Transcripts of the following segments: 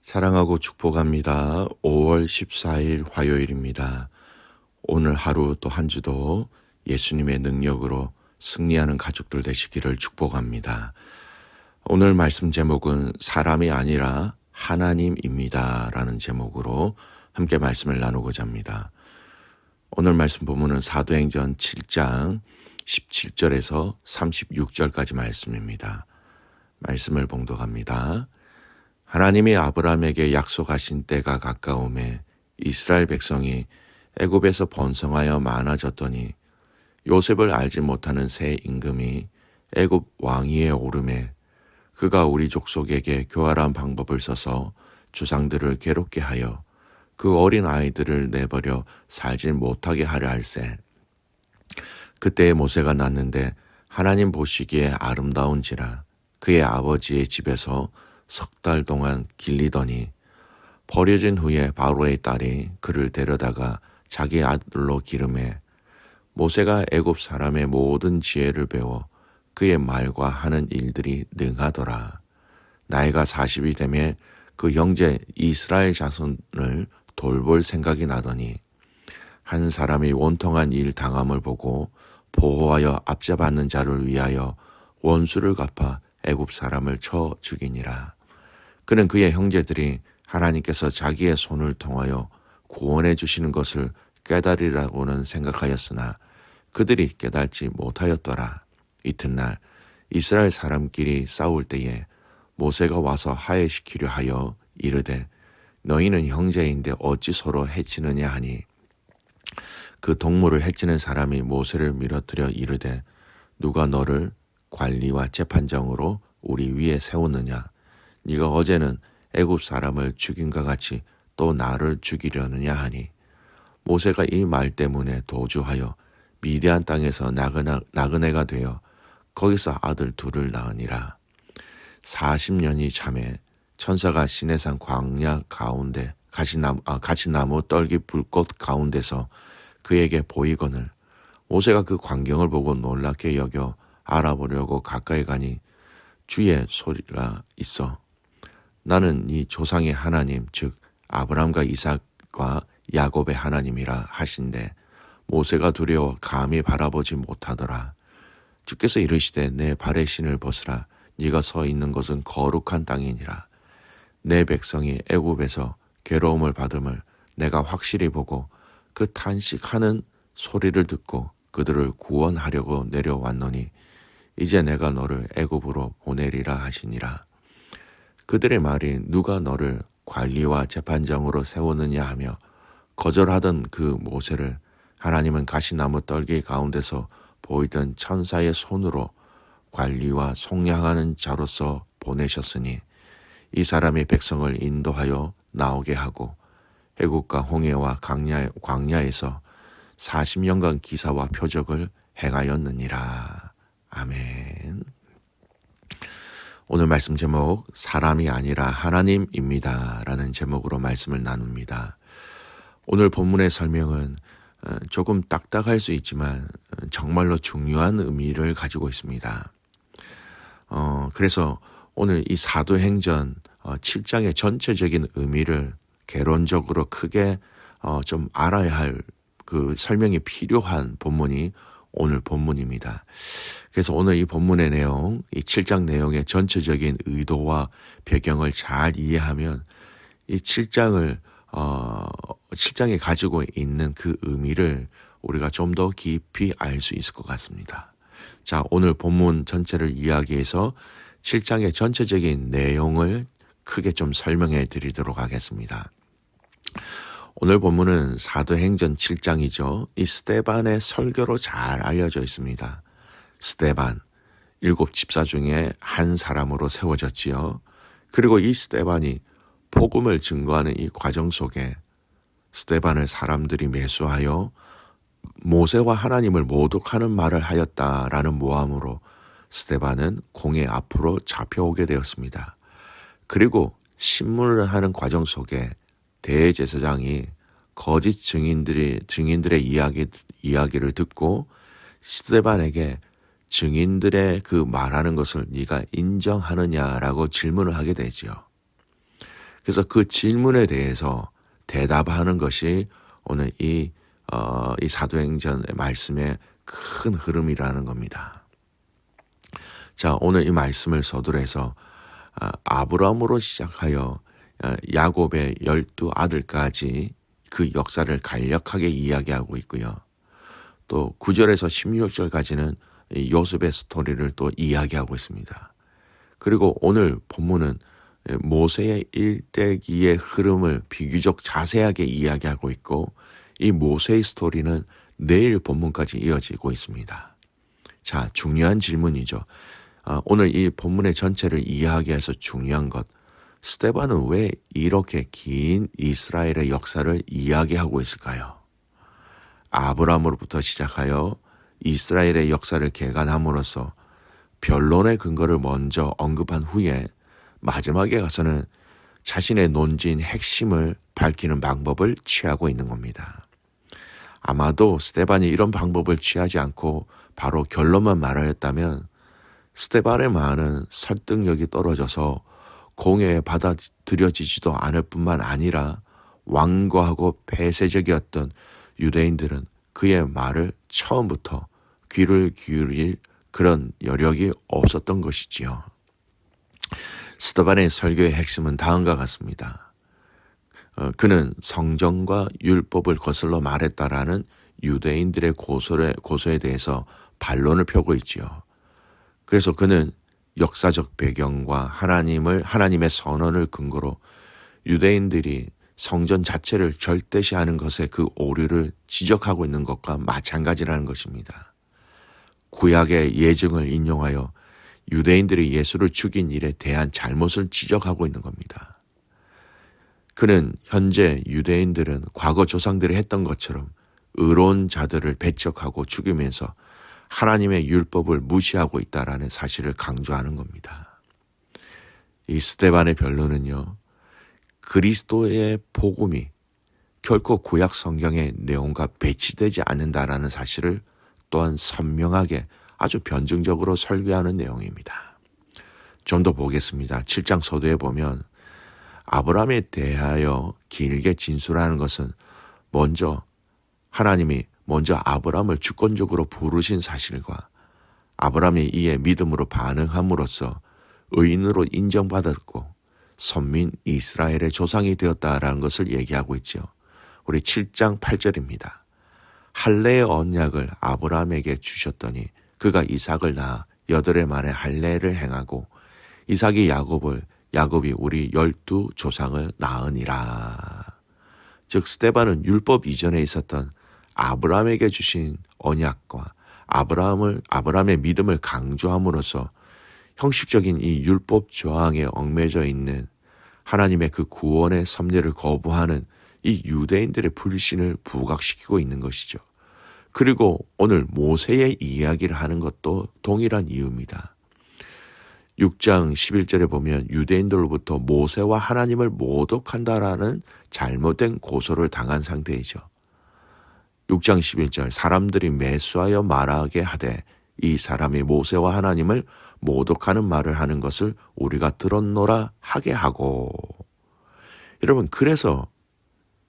사랑하고 축복합니다. 5월 14일 화요일입니다. 오늘 하루 또 한 주도 예수님의 능력으로 승리하는 가족들 되시기를 축복합니다. 오늘 말씀 제목은 사람이 아니라 하나님입니다. 라는 제목으로 함께 말씀을 나누고자 합니다. 오늘 말씀 본문은 사도행전 7장 17절에서 36절까지 말씀입니다. 말씀을 봉독합니다. 하나님이 아브라함에게 약속하신 때가 가까움에 이스라엘 백성이 애굽에서 번성하여 많아졌더니 요셉을 알지 못하는 새 임금이 애굽 왕위에 오르매 그가 우리 족속에게 교활한 방법을 써서 조상들을 괴롭게 하여 그 어린 아이들을 내버려 살지 못하게 하려 할세. 그때에 모세가 낳는데 하나님 보시기에 아름다운지라 그의 아버지의 집에서 석 달 동안 길리더니 버려진 후에 바로의 딸이 그를 데려다가 자기 아들로 기르매 모세가 애굽 사람의 모든 지혜를 배워 그의 말과 하는 일들이 능하더라. 나이가 40이 되매 그 형제 이스라엘 자손을 돌볼 생각이 나더니 한 사람이 원통한 일 당함을 보고 보호하여 앞잡았는 자를 위하여 원수를 갚아 애굽 사람을 쳐 죽이니라. 그는 그의 형제들이 하나님께서 자기의 손을 통하여 구원해 주시는 것을 깨달으라고는 생각하였으나 그들이 깨달지 못하였더라. 이튿날 이스라엘 사람끼리 싸울 때에 모세가 와서 화해시키려 하여 이르되 너희는 형제인데 어찌 서로 해치느냐 하니 그 동물을 해치는 사람이 모세를 밀어뜨려 이르되 누가 너를 관리와 재판장으로 우리 위에 세웠느냐? 네가 어제는 애굽 사람을 죽인과 같이 또 나를 죽이려느냐 하니 모세가 이 말 때문에 도주하여 미디안 땅에서 나그네가 되어 거기서 아들 둘을 낳으니라. 40년이 참에 천사가 시내산 광야 가운데 가시나무 떨기 불꽃 가운데서 그에게 보이거늘 모세가 그 광경을 보고 놀랍게 여겨 알아보려고 가까이 가니 주의 소리가 있어 나는 네 조상의 하나님 즉 아브람과 이삭과 야곱의 하나님이라 하신대 모세가 두려워 감히 바라보지 못하더라. 주께서 이르시되 내 발의 신을 벗으라. 네가 서 있는 곳은 거룩한 땅이니라. 내 백성이 애굽에서 괴로움을 받음을 내가 확실히 보고 그 탄식하는 소리를 듣고 그들을 구원하려고 내려왔노니 이제 내가 너를 애굽으로 보내리라 하시니라. 그들의 말이 누가 너를 관리와 재판장으로 세우느냐 하며 거절하던 그 모세를 하나님은 가시나무 떨기 가운데서 보이던 천사의 손으로 관리와 속량하는 자로서 보내셨으니 이 사람이 백성을 인도하여 나오게 하고 애굽과 홍해와 광야에서 40년간 기사와 표적을 행하였느니라. 아멘. 오늘 말씀 제목 사람이 아니라 하나님입니다 라는 제목으로 말씀을 나눕니다. 오늘 본문의 설명은 조금 딱딱할 수 있지만 정말로 중요한 의미를 가지고 있습니다. 그래서 오늘 이 사도행전 7장의 전체적인 의미를 개론적으로 크게 좀 알아야 할 그 설명이 필요한 본문이 오늘 본문입니다. 그래서 오늘 이 본문의 내용, 이 7장 내용의 전체적인 의도와 배경을 잘 이해하면 이 7장이 가지고 있는 그 의미를 우리가 좀 더 깊이 알 수 있을 것 같습니다. 자, 오늘 본문 전체를 이야기해서 7장의 전체적인 내용을 크게 좀 설명해 드리도록 하겠습니다. 오늘 본문은 사도행전 7장이죠. 이 스데반의 설교로 잘 알려져 있습니다. 스데반, 7 집사 중에 한 사람으로 세워졌지요. 그리고 이 스데반이 복음을 증거하는 이 과정 속에 스데반을 사람들이 매수하여 모세와 하나님을 모독하는 말을 하였다라는 모함으로 스데반은 공회 앞으로 잡혀오게 되었습니다. 그리고 신문을 하는 과정 속에 대제사장이 거짓 증인들의 이야기를 듣고 스데반에게 증인들의 그 말하는 것을 네가 인정하느냐라고 질문을 하게 되지요. 그래서 그 질문에 대해서 대답하는 것이 오늘 이 사도행전의 말씀의 큰 흐름이라는 겁니다. 자, 오늘 이 말씀을 서두에서 아브라함으로 시작하여 야곱의 12아들까지 그 역사를 간략하게 이야기하고 있고요. 또 9절에서 16절까지는 요셉의 스토리를 또 이야기하고 있습니다. 그리고 오늘 본문은 모세의 일대기의 흐름을 비교적 자세하게 이야기하고 있고, 이 모세의 스토리는 내일 본문까지 이어지고 있습니다. 자, 중요한 질문이죠. 오늘 이 본문의 전체를 이야기해서 중요한 것, 스데반은 왜 이렇게 긴 이스라엘의 역사를 이야기하고 있을까요? 아브라함으로부터 시작하여 이스라엘의 역사를 개간함으로써 변론의 근거를 먼저 언급한 후에 마지막에 가서는 자신의 논지인 핵심을 밝히는 방법을 취하고 있는 겁니다. 아마도 스데반이 이런 방법을 취하지 않고 바로 결론만 말하였다면 스데반의 말은 설득력이 떨어져서 공회에 받아들여지지도 않을 뿐만 아니라 완고하고 폐쇄적이었던 유대인들은 그의 말을 처음부터 귀를 기울일 그런 여력이 없었던 것이지요. 스데반의 설교의 핵심은 다음과 같습니다. 그는 성경과 율법을 거슬러 말했다라는 유대인들의 고소에 대해서 반론을 펴고 있지요. 그래서 그는 역사적 배경과 하나님의 선언을 근거로 유대인들이 성전 자체를 절대시하는 것에 그 오류를 지적하고 있는 것과 마찬가지라는 것입니다. 구약의 예증을 인용하여 유대인들이 예수를 죽인 일에 대한 잘못을 지적하고 있는 겁니다. 그는 현재 유대인들은 과거 조상들이 했던 것처럼 의로운 자들을 배척하고 죽이면서 하나님의 율법을 무시하고 있다라는 사실을 강조하는 겁니다. 이 스데반의 변론은요, 그리스도의 복음이 결코 구약 성경의 내용과 배치되지 않는다라는 사실을 또한 선명하게 아주 변증적으로 설교하는 내용입니다. 좀 더 보겠습니다. 7장 서두에 보면 아브라함에 대하여 길게 진술하는 것은 하나님이 먼저 아브라함을 주권적으로 부르신 사실과 아브라함이 이에 믿음으로 반응함으로써 의인으로 인정받았고 선민 이스라엘의 조상이 되었다라는 것을 얘기하고 있죠. 우리 7장 8절입니다. 할례의 언약을 아브라함에게 주셨더니 그가 이삭을 낳아 8해 만에 할례를 행하고 이삭이 야곱이 우리 12조상을 낳으니라. 즉 스데반은 율법 이전에 있었던 아브라함에게 주신 언약과 아브라함의 믿음을 강조함으로써 형식적인 이 율법 조항에 얽매여 있는 하나님의 그 구원의 섭리를 거부하는 이 유대인들의 불신을 부각시키고 있는 것이죠. 그리고 오늘 모세의 이야기를 하는 것도 동일한 이유입니다. 6장 11절에 보면 유대인들로부터 모세와 하나님을 모독한다라는 잘못된 고소를 당한 상태이죠. 6장 11절 사람들이 매수하여 말하게 하되 이 사람이 모세와 하나님을 모독하는 말을 하는 것을 우리가 들었노라 하게 하고. 여러분, 그래서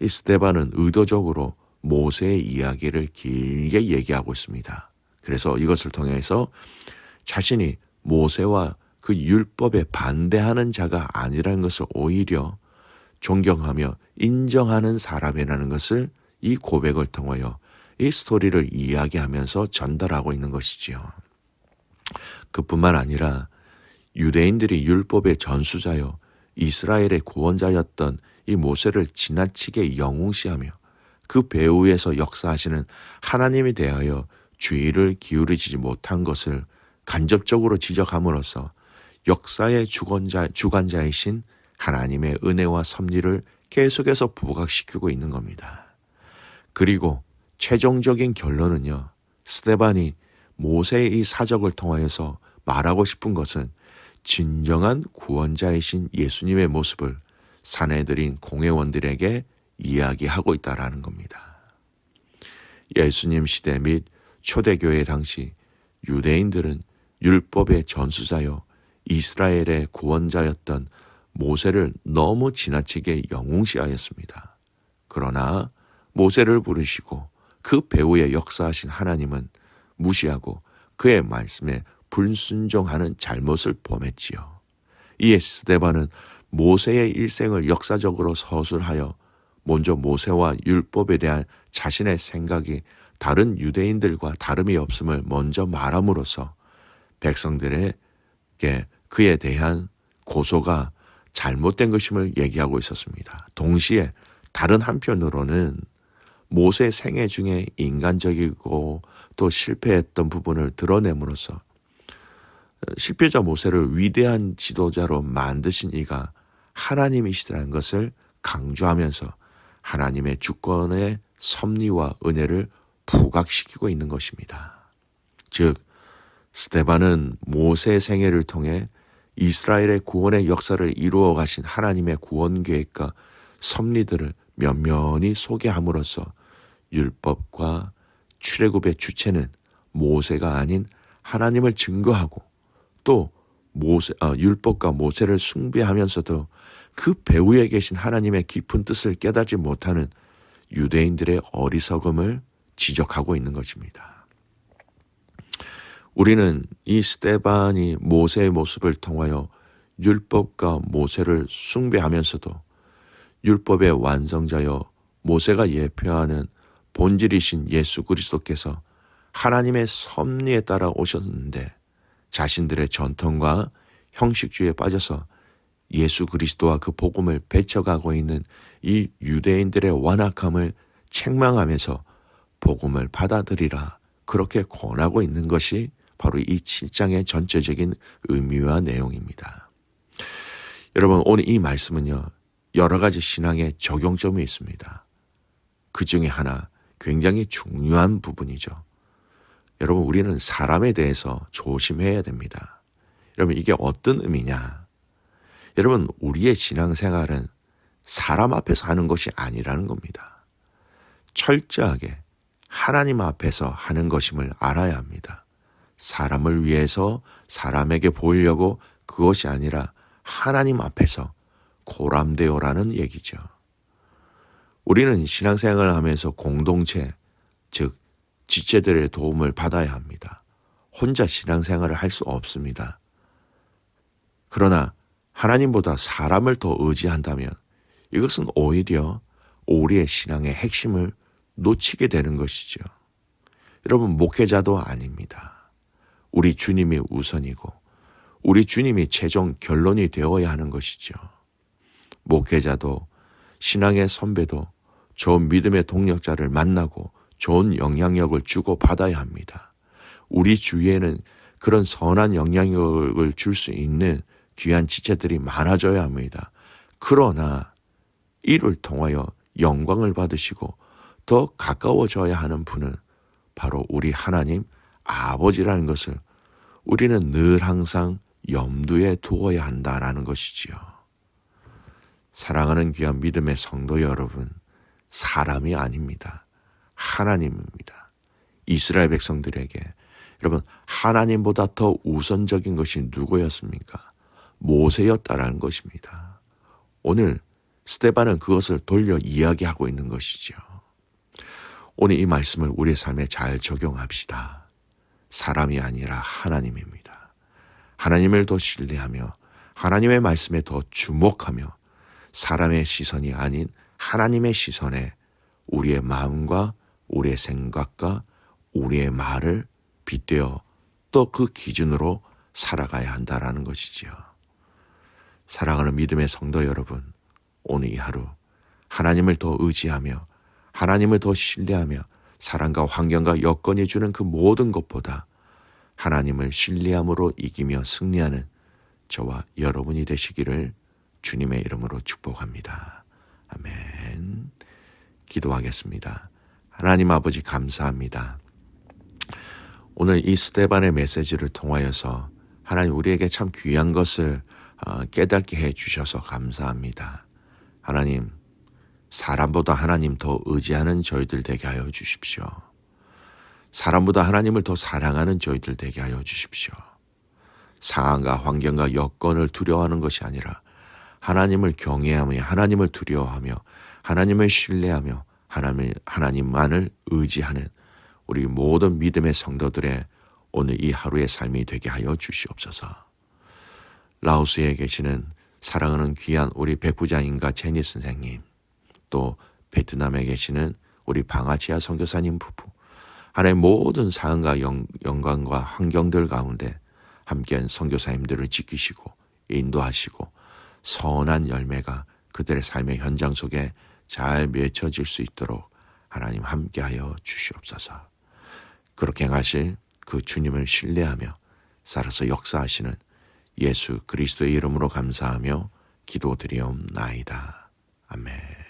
이 스데반은 의도적으로 모세의 이야기를 길게 얘기하고 있습니다. 그래서 이것을 통해서 자신이 모세와 그 율법에 반대하는 자가 아니라는 것을 오히려 존경하며 인정하는 사람이라는 것을 이 고백을 통하여 이 스토리를 이야기하면서 전달하고 있는 것이지요. 그뿐만 아니라 유대인들이 율법의 전수자요 이스라엘의 구원자였던 이 모세를 지나치게 영웅시하며 그 배후에서 역사하시는 하나님에 대하여 주의를 기울이지 못한 것을 간접적으로 지적함으로써 역사의 주관자이신 하나님의 은혜와 섭리를 계속해서 부각시키고 있는 겁니다. 그리고 최종적인 결론은요, 스데반이 모세의 이 사적을 통하여서 말하고 싶은 것은 진정한 구원자이신 예수님의 모습을 사내들인 공회원들에게 이야기하고 있다라는 겁니다. 예수님 시대 및 초대교회 당시 유대인들은 율법의 전수자요 이스라엘의 구원자였던 모세를 너무 지나치게 영웅시하였습니다. 그러나 모세를 부르시고 그 배후에 역사하신 하나님은 무시하고 그의 말씀에 불순종하는 잘못을 범했지요. 이에 스데반은 모세의 일생을 역사적으로 서술하여 먼저 모세와 율법에 대한 자신의 생각이 다른 유대인들과 다름이 없음을 먼저 말함으로써 백성들에게 그에 대한 고소가 잘못된 것임을 얘기하고 있었습니다. 동시에 다른 한편으로는 모세 생애 중에 인간적이고 또 실패했던 부분을 드러냄으로써 실패자 모세를 위대한 지도자로 만드신 이가 하나님이시라는 것을 강조하면서 하나님의 주권의 섭리와 은혜를 부각시키고 있는 것입니다. 즉 스데반은 모세의 생애를 통해 이스라엘의 구원의 역사를 이루어 가신 하나님의 구원 계획과 섭리들을 면면히 소개함으로써 율법과 출애굽의 주체는 모세가 아닌 하나님을 증거하고 또 율법과 모세를 숭배하면서도 그 배후에 계신 하나님의 깊은 뜻을 깨닫지 못하는 유대인들의 어리석음을 지적하고 있는 것입니다. 우리는 이 스데반이 모세의 모습을 통하여 율법과 모세를 숭배하면서도 율법의 완성자여 모세가 예표하는 본질이신 예수 그리스도께서 하나님의 섭리에 따라 오셨는데 자신들의 전통과 형식주의에 빠져서 예수 그리스도와 그 복음을 배쳐가고 있는 이 유대인들의 완악함을 책망하면서 복음을 받아들이라 그렇게 권하고 있는 것이 바로 이 7장의 전체적인 의미와 내용입니다. 여러분, 오늘 이 말씀은요, 여러 가지 신앙의 적용점이 있습니다. 그 중에 하나 굉장히 중요한 부분이죠. 여러분, 우리는 사람에 대해서 조심해야 됩니다. 여러분, 이게 어떤 의미냐? 여러분, 우리의 신앙생활은 사람 앞에서 하는 것이 아니라는 겁니다. 철저하게 하나님 앞에서 하는 것임을 알아야 합니다. 사람을 위해서 사람에게 보이려고 그것이 아니라 하나님 앞에서 고람되어라는 얘기죠. 우리는 신앙생활을 하면서 공동체, 즉 지체들의 도움을 받아야 합니다. 혼자 신앙생활을 할 수 없습니다. 그러나 하나님보다 사람을 더 의지한다면 이것은 오히려 우리의 신앙의 핵심을 놓치게 되는 것이죠. 여러분, 목회자도 아닙니다. 우리 주님이 우선이고 우리 주님이 최종 결론이 되어야 하는 것이죠. 목회자도 신앙의 선배도 좋은 믿음의 동력자를 만나고 좋은 영향력을 주고 받아야 합니다. 우리 주위에는 그런 선한 영향력을 줄 수 있는 귀한 지체들이 많아져야 합니다. 그러나 이를 통하여 영광을 받으시고 더 가까워져야 하는 분은 바로 우리 하나님 아버지라는 것을 우리는 늘 항상 염두에 두어야 한다라는 것이지요. 사랑하는 귀한 믿음의 성도 여러분, 사람이 아닙니다. 하나님입니다. 이스라엘 백성들에게 여러분, 하나님보다 더 우선적인 것이 누구였습니까? 모세였다라는 것입니다. 오늘 스데반은 그것을 돌려 이야기하고 있는 것이죠. 오늘 이 말씀을 우리의 삶에 잘 적용합시다. 사람이 아니라 하나님입니다. 하나님을 더 신뢰하며 하나님의 말씀에 더 주목하며 사람의 시선이 아닌 하나님의 시선에 우리의 마음과 우리의 생각과 우리의 말을 빗대어 또 그 기준으로 살아가야 한다라는 것이지요. 사랑하는 믿음의 성도 여러분, 오늘 이 하루 하나님을 더 의지하며 하나님을 더 신뢰하며 사랑과 환경과 여건이 주는 그 모든 것보다 하나님을 신뢰함으로 이기며 승리하는 저와 여러분이 되시기를 주님의 이름으로 축복합니다. 아멘. 기도하겠습니다. 하나님 아버지 감사합니다. 오늘 이 스데반의 메시지를 통하여서 하나님 우리에게 참 귀한 것을 깨닫게 해주셔서 감사합니다. 하나님, 사람보다 하나님 더 의지하는 저희들 되게 하여 주십시오. 사람보다 하나님을 더 사랑하는 저희들 되게 하여 주십시오. 상황과 환경과 여건을 두려워하는 것이 아니라 하나님을 경외하며 하나님을 두려워하며 하나님을 신뢰하며 하나님만을 의지하는 우리 모든 믿음의 성도들의 오늘 이 하루의 삶이 되게 하여 주시옵소서. 라오스에 계시는 사랑하는 귀한 우리 백부장님과 제니 선생님, 또 베트남에 계시는 우리 방아지아 선교사님 부부, 하나님의 모든 사랑과 영광과 환경들 가운데 함께한 선교사님들을 지키시고 인도하시고 선한 열매가 그들의 삶의 현장 속에 잘 맺혀질 수 있도록 하나님 함께하여 주시옵소서. 그렇게 행하실 그 주님을 신뢰하며 살아서 역사하시는 예수 그리스도의 이름으로 감사하며 기도드리옵나이다. 아멘.